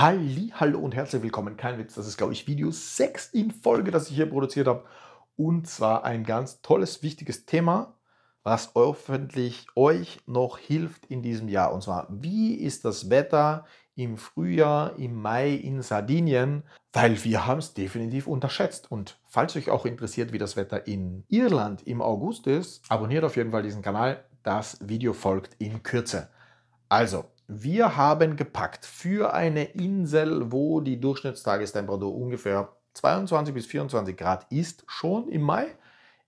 Hallo und herzlich willkommen. Kein Witz, das ist, glaube ich, Video 6 in Folge, das ich hier produziert habe. Und zwar ein ganz tolles, wichtiges Thema, was hoffentlich euch noch hilft in diesem Jahr. Und zwar, wie ist das Wetter im Frühjahr, im Mai in Sardinien? Weil wir haben es definitiv unterschätzt. Und falls euch auch interessiert, wie das Wetter in Irland im August ist, abonniert auf jeden Fall diesen Kanal. Das Video folgt in Kürze. Also, wir haben gepackt für eine Insel, wo die Durchschnittstagestemperatur ungefähr 22 bis 24 Grad ist, schon im Mai.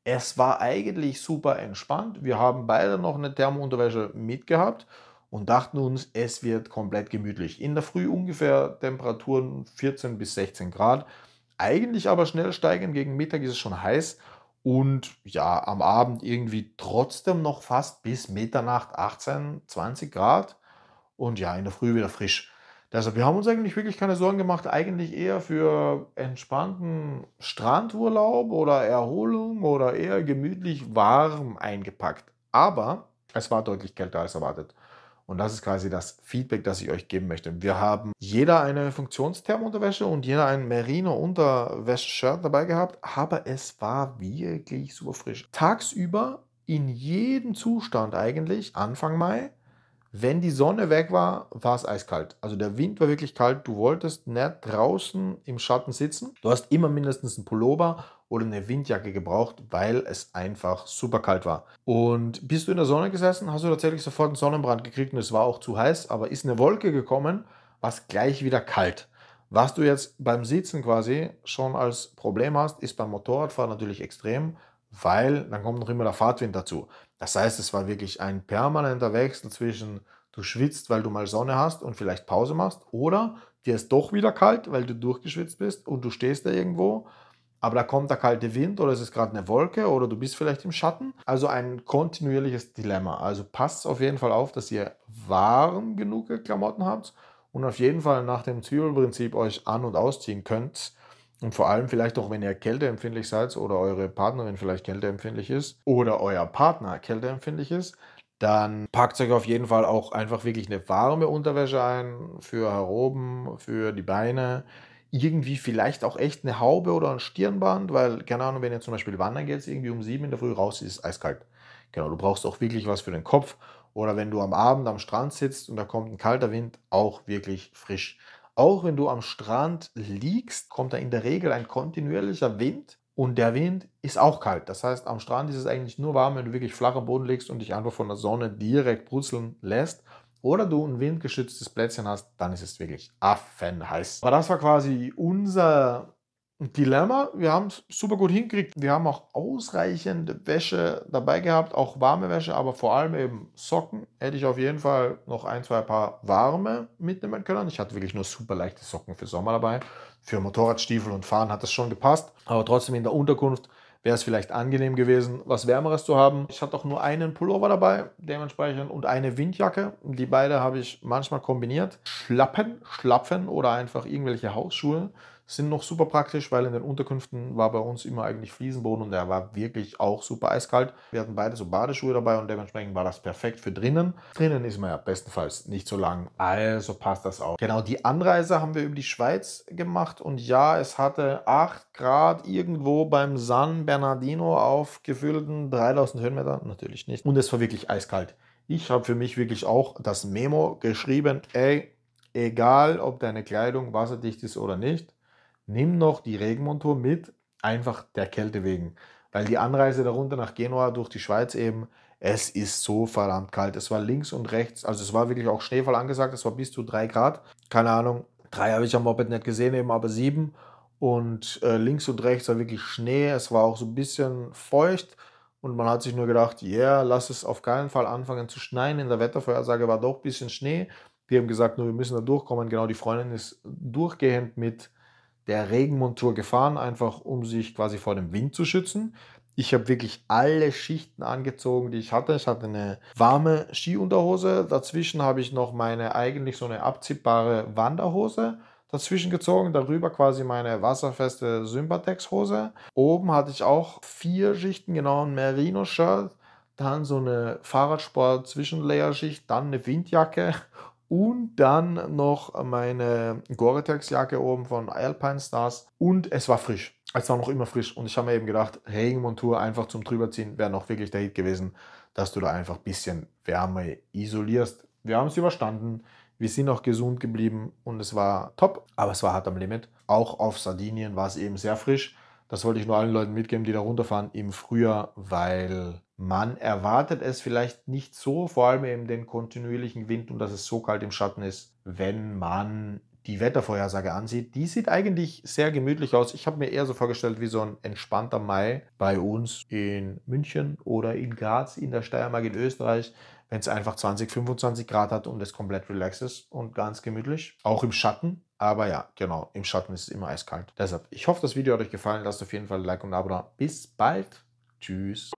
Es war eigentlich super entspannt. Wir haben beide noch eine Thermounterwäsche mitgehabt und dachten uns, es wird komplett gemütlich. In der Früh ungefähr Temperaturen 14 bis 16 Grad. Eigentlich aber schnell steigend. Gegen Mittag ist es schon heiß. Und ja, am Abend irgendwie trotzdem noch fast bis Mitternacht 18, 20 Grad. Und ja, in der Früh wieder frisch. Deshalb, wir haben uns eigentlich wirklich keine Sorgen gemacht, eigentlich eher für entspannten Strandurlaub oder Erholung oder eher gemütlich warm eingepackt. Aber es war deutlich kälter als erwartet. Und das ist quasi das Feedback, das ich euch geben möchte. Wir haben jeder eine Funktionsthermounterwäsche und jeder ein Merino-Unterwäsche-Shirt dabei gehabt, aber es war wirklich super frisch. Tagsüber in jedem Zustand eigentlich, Anfang Mai, wenn die Sonne weg war, war es eiskalt. Also der Wind war wirklich kalt. Du wolltest nicht draußen im Schatten sitzen. Du hast immer mindestens einen Pullover oder eine Windjacke gebraucht, weil es einfach super kalt war. Und bist du in der Sonne gesessen, hast du tatsächlich sofort einen Sonnenbrand gekriegt und es war auch zu heiß, aber ist eine Wolke gekommen, war es gleich wieder kalt. Was du jetzt beim Sitzen quasi schon als Problem hast, ist beim Motorradfahren natürlich extrem, weil dann kommt noch immer der Fahrtwind dazu. Das heißt, es war wirklich ein permanenter Wechsel zwischen du schwitzt, weil du mal Sonne hast und vielleicht Pause machst, oder dir ist doch wieder kalt, weil du durchgeschwitzt bist und du stehst da irgendwo, aber da kommt der kalte Wind oder es ist gerade eine Wolke oder du bist vielleicht im Schatten. Also ein kontinuierliches Dilemma. Also passt auf jeden Fall auf, dass ihr warm genug Klamotten habt und auf jeden Fall nach dem Zwiebelprinzip euch an- und ausziehen könnt. Und vor allem vielleicht auch, wenn ihr kälteempfindlich seid oder eure Partnerin vielleicht kälteempfindlich ist oder euer Partner kälteempfindlich ist, dann packt euch auf jeden Fall auch einfach wirklich eine warme Unterwäsche ein für heroben, für die Beine. Irgendwie vielleicht auch echt eine Haube oder ein Stirnband, weil, keine Ahnung, wenn ihr zum Beispiel wandern geht, irgendwie um 7 in der Früh raus, ist es eiskalt. Genau, du brauchst auch wirklich was für den Kopf. Oder wenn du am Abend am Strand sitzt und da kommt ein kalter Wind, auch wirklich frisch. Auch wenn du am Strand liegst, kommt da in der Regel ein kontinuierlicher Wind und der Wind ist auch kalt. Das heißt, am Strand ist es eigentlich nur warm, wenn du wirklich flach am Boden liegst und dich einfach von der Sonne direkt brutzeln lässt. Oder du ein windgeschütztes Plätzchen hast, dann ist es wirklich affenheiß. Aber das war quasi unser Dilemma. Wir haben es super gut hingekriegt. Wir haben auch ausreichend Wäsche dabei gehabt, auch warme Wäsche, aber vor allem eben Socken. Hätte ich auf jeden Fall noch ein, zwei Paar warme mitnehmen können. Ich hatte wirklich nur super leichte Socken für Sommer dabei. Für Motorradstiefel und Fahren hat das schon gepasst. Aber trotzdem in der Unterkunft wäre es vielleicht angenehm gewesen, was Wärmeres zu haben. Ich hatte auch nur einen Pullover dabei, dementsprechend, und eine Windjacke. Die beide habe ich manchmal kombiniert. Schlapfen oder einfach irgendwelche Hausschuhe sind noch super praktisch, weil in den Unterkünften war bei uns immer eigentlich Fliesenboden und der war wirklich auch super eiskalt. Wir hatten beide so Badeschuhe dabei und dementsprechend war das perfekt für drinnen. Drinnen ist man ja bestenfalls nicht so lang, also passt das auch. Genau, die Anreise haben wir über die Schweiz gemacht und ja, es hatte 8 Grad irgendwo beim San Bernardino auf gefühlten 3000 Höhenmeter, natürlich nicht. Und es war wirklich eiskalt. Ich habe für mich wirklich auch das Memo geschrieben, ey, egal ob deine Kleidung wasserdicht ist oder nicht, nimm noch die Regenmontur mit, einfach der Kälte wegen. Weil die Anreise darunter nach Genua durch die Schweiz eben, es ist so verdammt kalt. Es war links und rechts, also es war wirklich auch Schneefall angesagt, es war bis zu 3 Grad. Keine Ahnung, 3 habe ich am Moped nicht gesehen, eben aber 7. Und links und rechts war wirklich Schnee, es war auch so ein bisschen feucht. Und man hat sich nur gedacht, ja, yeah, lass es auf keinen Fall anfangen zu schneien. In der Wettervorhersage war doch ein bisschen Schnee. Die haben gesagt, nur wir müssen da durchkommen. Genau, die Freundin ist durchgehend mit der Regenmontur gefahren, einfach um sich quasi vor dem Wind zu schützen. Ich habe wirklich alle Schichten angezogen, die ich hatte. Ich hatte eine warme Skiunterhose. Dazwischen habe ich noch meine eigentlich so eine abziehbare Wanderhose dazwischen gezogen. Darüber quasi meine wasserfeste Sympatex-Hose. Oben hatte ich auch 4 Schichten, genau ein Merino-Shirt. Dann so eine Fahrradsport-Zwischenlayerschicht, dann eine Windjacke und dann noch meine Gore-Tex-Jacke oben von Alpine Stars und es war frisch. Es war noch immer frisch und ich habe mir eben gedacht, Regenmontur einfach zum drüberziehen wäre noch wirklich der Hit gewesen, dass du da einfach ein bisschen Wärme isolierst. Wir haben es überstanden, wir sind auch gesund geblieben und es war top, aber es war hart am Limit. Auch auf Sardinien war es eben sehr frisch. Das wollte ich nur allen Leuten mitgeben, die da runterfahren im Frühjahr, weil man erwartet es vielleicht nicht so, vor allem eben den kontinuierlichen Wind und dass es so kalt im Schatten ist, wenn man die Wettervorhersage ansieht. Die sieht eigentlich sehr gemütlich aus. Ich habe mir eher so vorgestellt wie so ein entspannter Mai bei uns in München oder in Graz in der Steiermark in Österreich, wenn es einfach 20, 25 Grad hat und es komplett relax ist und ganz gemütlich. Auch im Schatten. Aber ja, genau, im Schatten ist es immer eiskalt. Deshalb, ich hoffe, das Video hat euch gefallen. Lasst auf jeden Fall ein Like und ein Abo da. Bis bald. Tschüss.